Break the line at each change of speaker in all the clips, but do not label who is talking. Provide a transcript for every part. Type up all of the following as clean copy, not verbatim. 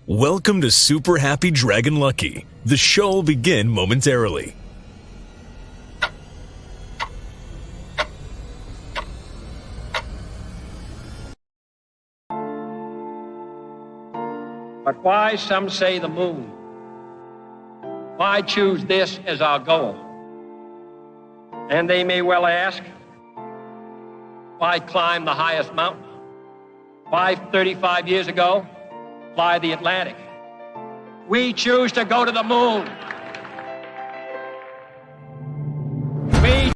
Welcome to Super Happy Dragon Lucky. The show will begin momentarily.
But why, some say, the moon? Why choose this as our goal? And they may well ask, why climb the highest mountain? Why, 35 years ago, fly the Atlantic? We choose to go to the moon. We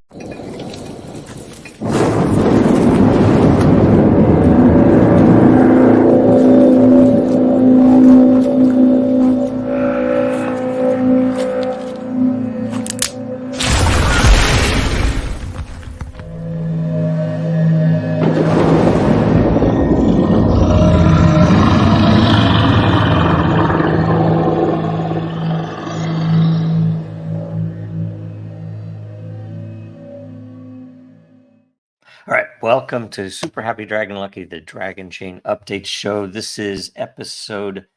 All right, welcome to Super Happy Dragon Lucky, the Dragonchain Update Show. This is episode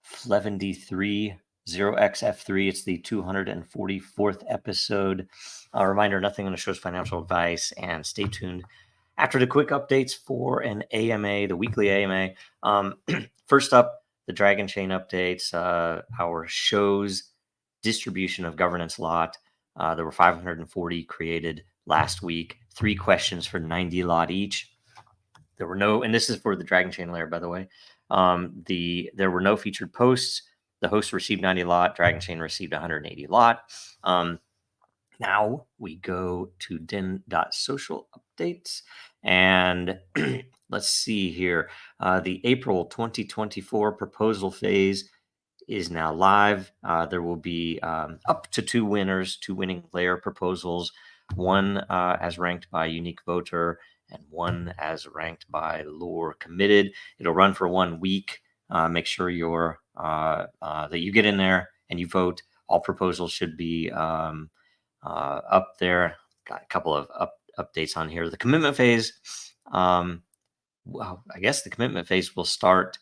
73, 0xf3. It's the 244th episode. A reminder, nothing on the show's financial advice, and stay tuned after the quick updates for an AMA, the weekly AMA. First up, the Dragonchain updates, our show's distribution of governance lot. There were 540 created last week, 3 questions for 90 lot each. There were no, and this is for the Dragonchain layer, by the way. There were no featured posts. The host received 90 lot, Dragonchain received 180 lot. Now we go to Den.Social updates, and let's see here. The April 2024 proposal phase is now live. There will be up to 2 winners, 2 winning layer proposals, one as ranked by unique voter and one as ranked by lore committed. It'll run for 1 week. Make sure you're that you get in there and you vote. All proposals should be up there. Got a couple of updates on here. The commitment phase. Well, I guess the commitment phase will start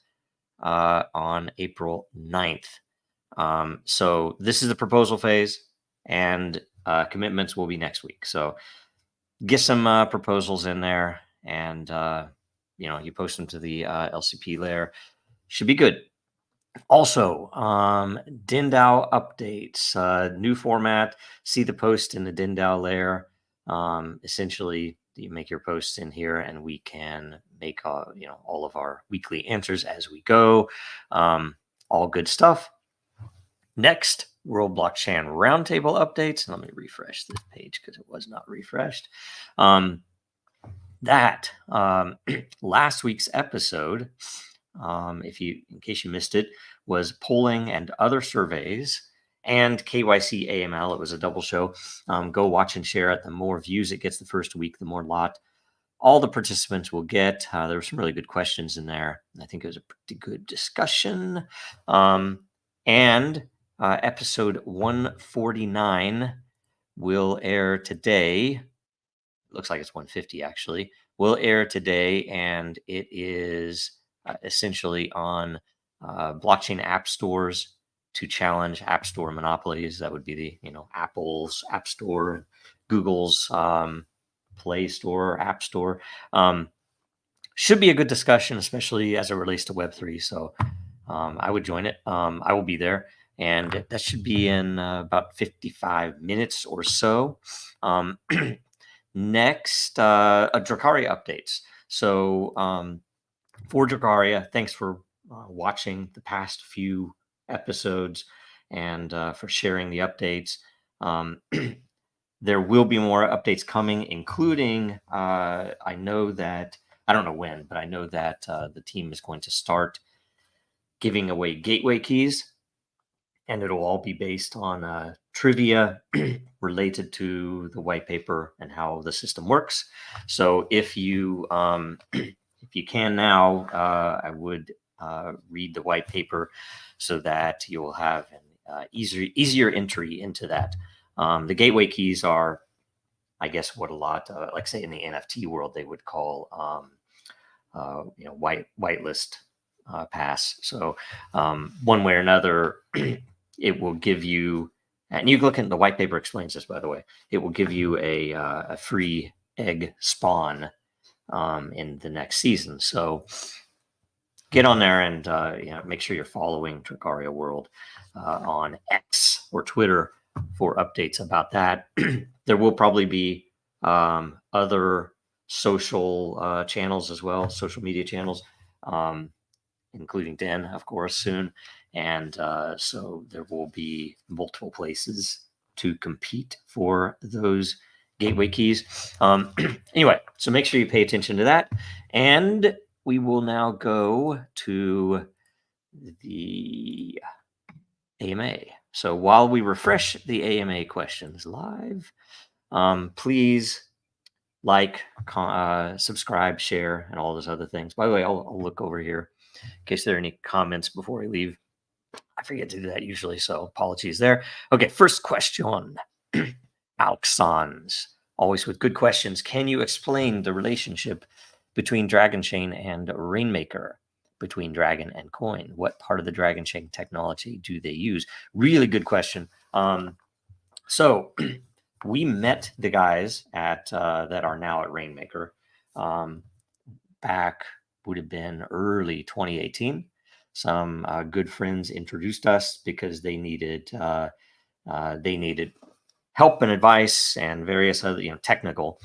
on April 9th. So this is the proposal phase, and commitments will be next week. So get some proposals in there, and you post them to the LCP layer. Should be good. Also, DinDAO updates, new format. See the post in the DinDAO layer. Essentially, you make your posts in here, and we can make all of our weekly answers as we go. All good stuff. Next, World Blockchain Roundtable updates. Let me refresh this page because it was not refreshed. Last week's episode, in case you missed it, was polling and other surveys and KYC AML. It was a double show. Go watch and share it. The more views it gets the first week, the more lot all the participants will get. There were some really good questions in there. I think it was a pretty good discussion. Episode 149 will air today. Looks like it's 150 actually. Will air today, and it is essentially on blockchain app stores to challenge app store monopolies. That would be the Apple's App Store, Google's Play Store, App Store. Should be a good discussion, especially as it relates to Web3. So I would join it. I will be there, and that should be in about 55 minutes or so. Next, DRAKARIA updates. So for DRAKARIA, thanks for watching the past few episodes and for sharing the updates. There will be more updates coming, including I know that, I don't know when, but I know that the team is going to start giving away gateway keys, and it'll all be based on trivia related to the white paper and how the system works. So if you can now, I would read the white paper so that you'll have an easier entry into that. The gateway keys are, I guess, what a lot, like say in the NFT world, they would call, whitelist pass. So one way or another, it will give you, and you can look at the white paper explains this, by the way, it will give you a free egg spawn in the next season. So get on there and make sure you're following DRAKARIA World on X or Twitter for updates about that. There will probably be other social channels as well, social media channels, including Den, of course, soon. And so there will be multiple places to compete for those gateway keys. Anyway, so make sure you pay attention to that. And we will now go to the AMA. So while we refresh the AMA questions live, please like, subscribe, share, and all those other things. By the way, I'll look over here in case there are any comments before I leave. I forget to do that usually, so apologies there. Okay, first question. Alexans, always with good questions. Can you explain the relationship between Dragonchain and Rainmaker, between Dragon and Coin? What part of the Dragonchain technology do they use? Really good question. So we met the guys at that are now at Rainmaker back, would have been early 2018. Some good friends introduced us because they needed help and advice and various other technical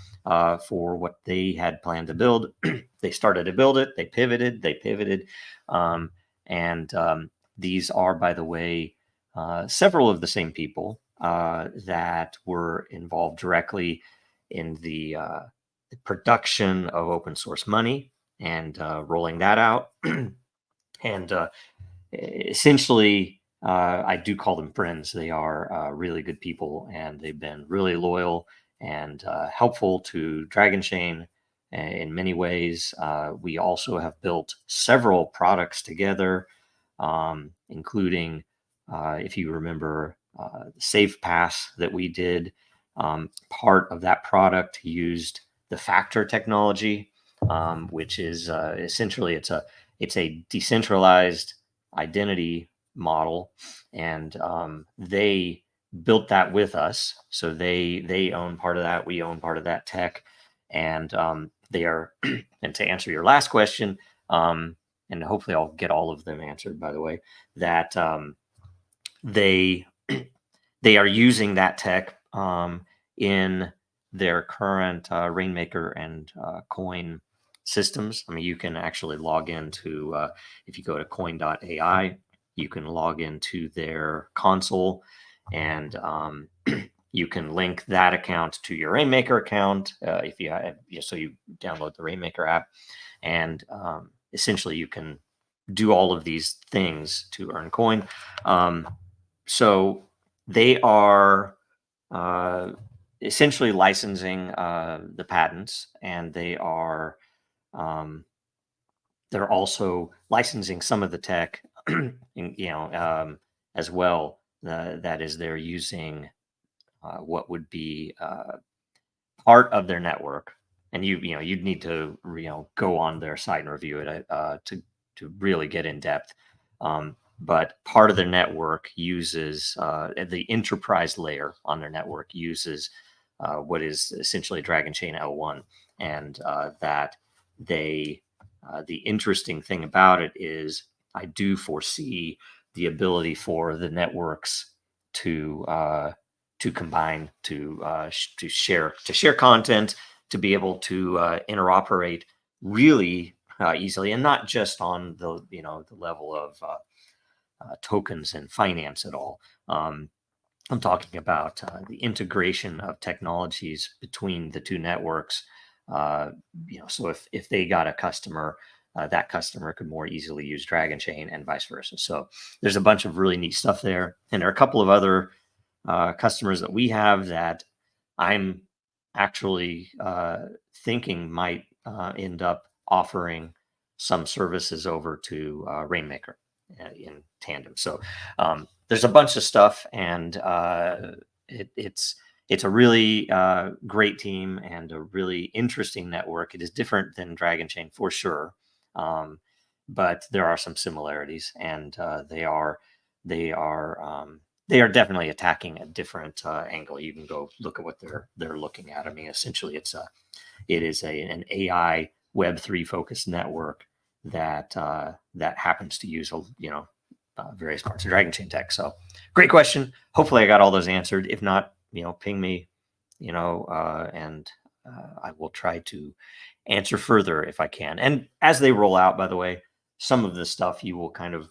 for what they had planned to build. They started to build it. They pivoted. These are, by the way, several of the same people that were involved directly in the production of open source money and rolling that out. And essentially, I do call them friends. They are really good people, and they've been really loyal and helpful to Dragonchain in many ways. We also have built several products together, including, if you remember, the Safe Pass that we did. Part of that product used the Factor technology, which is essentially it's a decentralized identity model, and they built that with us. So they own part of that. We own part of that tech, and they are. And to answer your last question, and hopefully I'll get all of them answered, by the way, that they are using that tech in their current Rainmaker and Coin systems. I mean, you can actually log into, if you go to coin.ai, you can log into their console, and you can link that account to your Rainmaker account if you have, so you download the Rainmaker app, and essentially you can do all of these things to earn coin. So they are essentially licensing the patents, and they are they're also licensing some of the tech, as well. That is, they're using what would be part of their network, and you'd need to go on their site and review it to really get in depth. But part of their network uses the enterprise layer on their network uses what is essentially Dragonchain L1, and that they the interesting thing about it is I do foresee the ability for the networks to combine, to share content, to be able to interoperate really easily, and not just on the the level of tokens and finance at all. I'm talking about the integration of technologies between the two networks. So if they got a customer, that customer could more easily use Dragonchain and vice versa. So there's a bunch of really neat stuff there. And there are a couple of other customers that we have that I'm actually thinking might end up offering some services over to Rainmaker in tandem. So there's a bunch of stuff, and it's a really great team and a really interesting network. It is different than Dragonchain for sure. but there are some similarities, and they are definitely attacking a different angle. You can go look at what they're looking at. I mean, essentially, it is an AI Web3 focused network that happens to use various parts of Dragonchain tech. So, great question. Hopefully, I got all those answered. If not, ping me, and I will try to answer further if I can. And as they roll out, by the way, some of the stuff you will kind of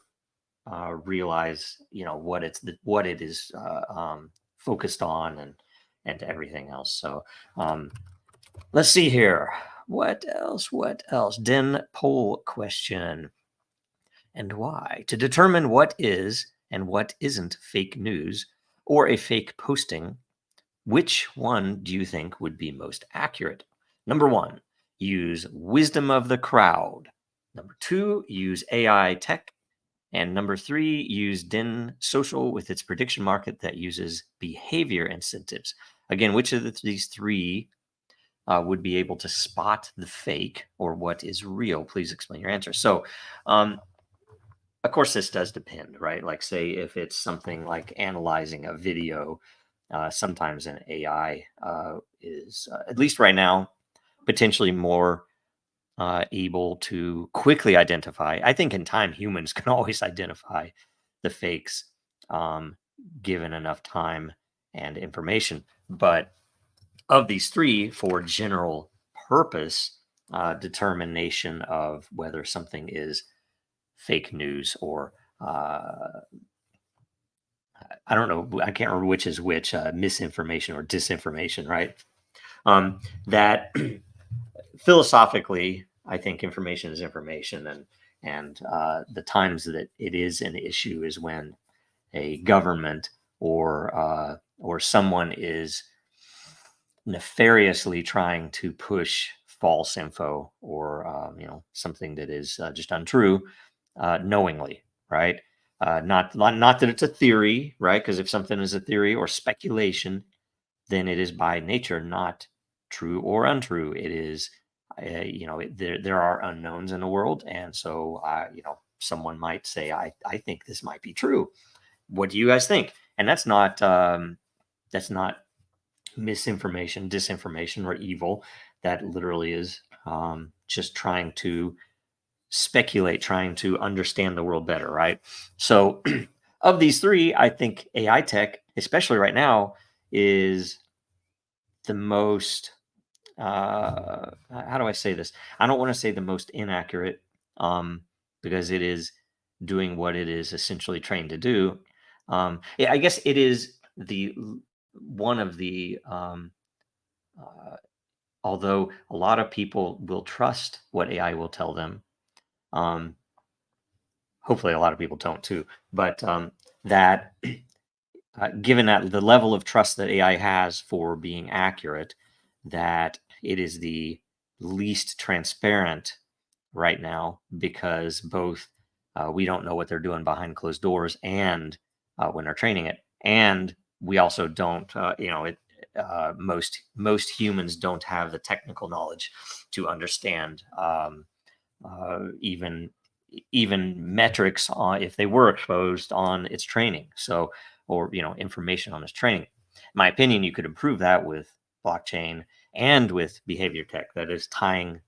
realize, what it is focused on, and everything else. So let's see here. What else? Den poll question. And why? To determine what is and what isn't fake news or a fake posting, which one do you think would be most accurate? Number 1, use wisdom of the crowd. Number 2, use AI tech. And number 3, use Den.Social with its prediction market that uses behavior incentives. Again, which of these 3 would be able to spot the fake or what is real? Please explain your answer. So, of course, this does depend, right? Like, say, if it's something like analyzing a video, sometimes an AI is, at least right now, potentially more able to quickly identify. I think in time, humans can always identify the fakes given enough time and information. But of these 3, for general purpose determination of whether something is fake news or I don't know, I can't remember which is which, misinformation or disinformation, right? That philosophically, I think information is information, and the times that it is an issue is when a government or someone is nefariously trying to push false info or something that is just untrue, knowingly, right? Not that it's a theory, right? Because if something is a theory or speculation, then it is by nature not true or untrue. It is, there are unknowns in the world, and so someone might say, I think this might be true. What do you guys think? And that's not misinformation, disinformation, or evil. That literally is just trying to speculate, trying to understand the world better, right? So of these 3, I think AI tech, especially right now, is the most how do I say this? I don't want to say the most inaccurate, because it is doing what it is essentially trained to do. I guess it is one of the although a lot of people will trust what AI will tell them. Hopefully, a lot of people don't too. But that given that the level of trust that AI has for being accurate, that it is the least transparent right now, because both we don't know what they're doing behind closed doors and when they're training it, and we also don't, most humans don't have the technical knowledge to understand even metrics if they were exposed on its training. So, or information on its training. In my opinion, you could improve that with blockchain and with behavior tech that is tying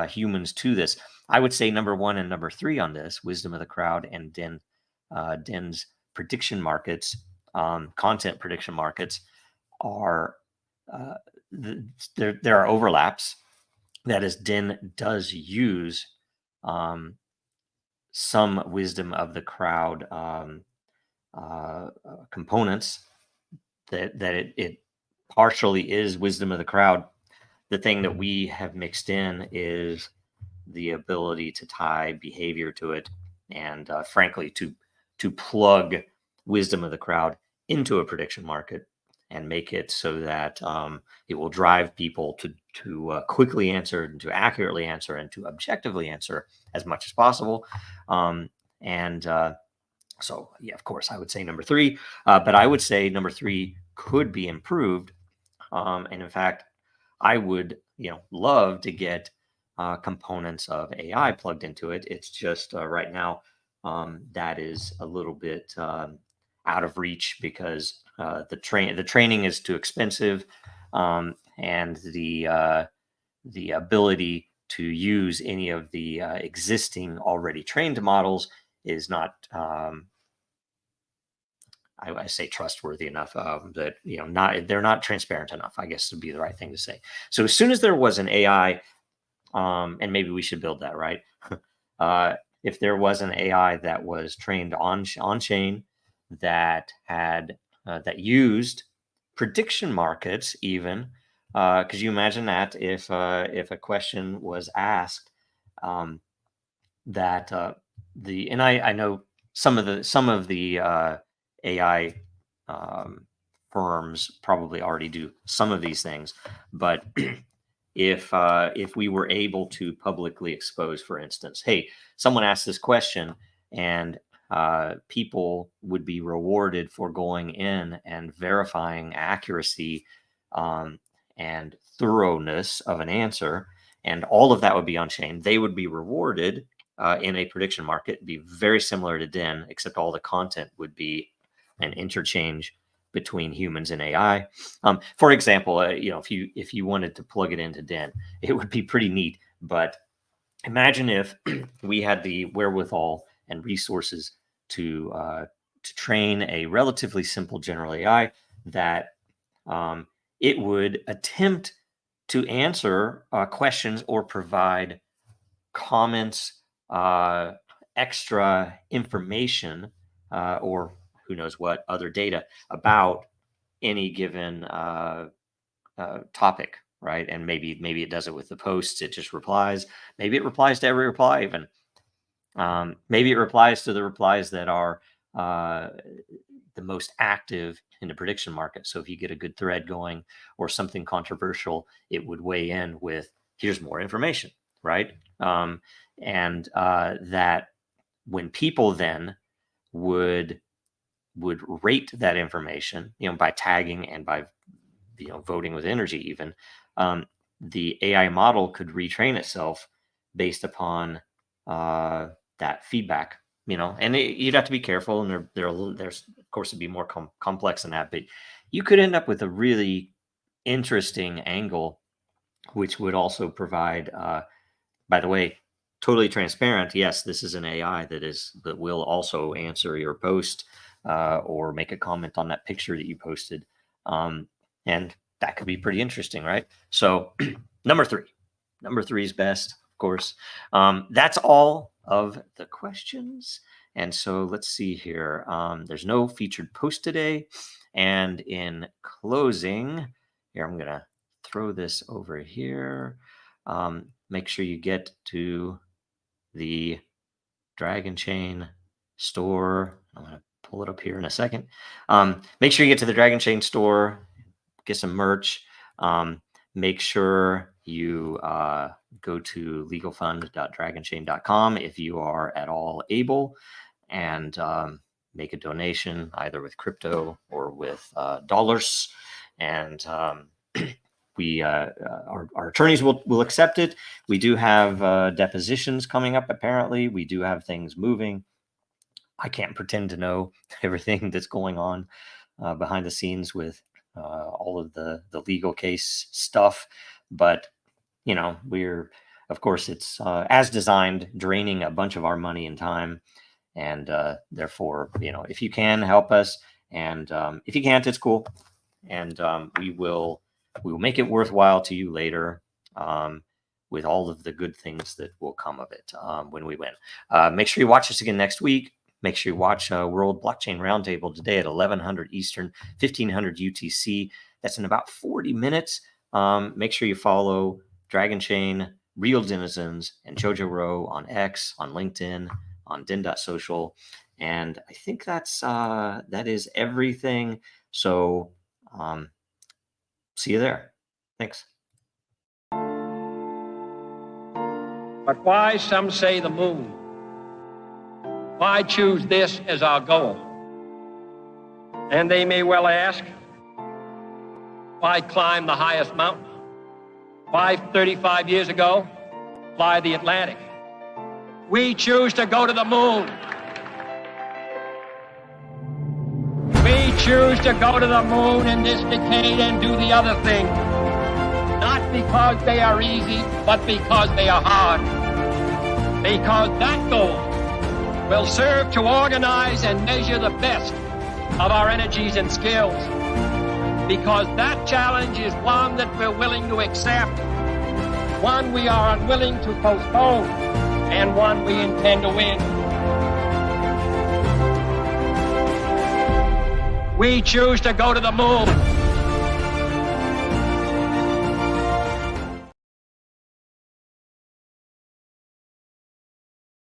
humans to this. I would say number 1 and number 3 on this, wisdom of the crowd and Den's prediction markets, content prediction markets, are there are overlaps. That is, Den does use some wisdom of the crowd components, that it partially is wisdom of the crowd. The thing that we have mixed in is the ability to tie behavior to it, and frankly, to plug wisdom of the crowd into a prediction market and make it so that it will drive people to quickly answer, and to accurately answer, and to objectively answer as much as possible. So, yeah, of course, I would say number 3, but I would say number 3 could be improved. And in fact, I would, love to get components of AI plugged into it. It's just right now that is a little bit out of reach because the training is too expensive, and the ability to use any of the existing already trained models is not, I say trustworthy enough, that they're not transparent enough, I guess would be the right thing to say. So as soon as there was an AI, and maybe we should build that, right? If there was an AI that was trained on chain that had that used prediction markets, even could you imagine that if a question was asked, that and I know some of the AI firms probably already do some of these things, but if we were able to publicly expose, for instance, hey, someone asked this question, and people would be rewarded for going in and verifying accuracy and thoroughness of an answer, and all of that would be on chain. They would be rewarded in a prediction market, be very similar to Den, except all the content would be an interchange between humans and AI. For example, if you wanted to plug it into Den, it would be pretty neat. But imagine if we had the wherewithal and resources to train a relatively simple general AI that it would attempt to answer questions or provide comments, extra information, or who knows what other data about any given topic, right? And maybe it does it with the posts. It just replies. Maybe it replies to every reply, even. Maybe it replies to the replies that are the most active in the prediction market. So if you get a good thread going or something controversial, it would weigh in with, here's more information, right? And that when people then would rate that information, by tagging and by voting with energy, even the AI model could retrain itself based upon that feedback. And you'd have to be careful, and there's of course it'd be more complex than that, but you could end up with a really interesting angle, which would also provide, by the way, totally transparent. Yes, this is an AI that will also answer your post or make a comment on that picture that you posted, and that could be pretty interesting, right? So number three is best, of course. That's all of the questions. And so let's see here. There's no featured post today. And in closing, here, I'm going to throw this over here. Make sure you get to the Dragonchain store. I'm going to pull it up here in a second. Make sure you get to the Dragonchain store, get some merch. Make sure you go to legalfund.dragonchain.com if you are at all able, and make a donation either with crypto or with dollars. And we our attorneys will accept it. We do have depositions coming up. Apparently, we do have things moving. I can't pretend to know everything that's going on behind the scenes with all of the legal case stuff, but we're, of course, it's as designed, draining a bunch of our money and time, and therefore, if you can help us, and if you can't, it's cool, and we will make it worthwhile to you later, with all of the good things that will come of it when we win. Make sure you watch us again next week. Make sure you watch World Blockchain Roundtable today at 1100 Eastern, 1500 UTC. That's in about 40 minutes. Make sure you follow Dragonchain, Real Denizens, and Jojo Rowe on X, on LinkedIn, on Den.Social. And I think that is everything. So see you there. Thanks.
But why, some say, the moon? Why choose this as our goal? And they may well ask, why climb the highest mountain? Why 35 years ago, fly the Atlantic. We choose to go to the moon. We choose to go to the moon in this decade and do the other thing. Not because they are easy, but because they are hard. Because that goal will serve to organize and measure the best of our energies and skills. Because that challenge is one that we're willing to accept, one we are unwilling to postpone, and one we intend to win. We choose to go to the moon.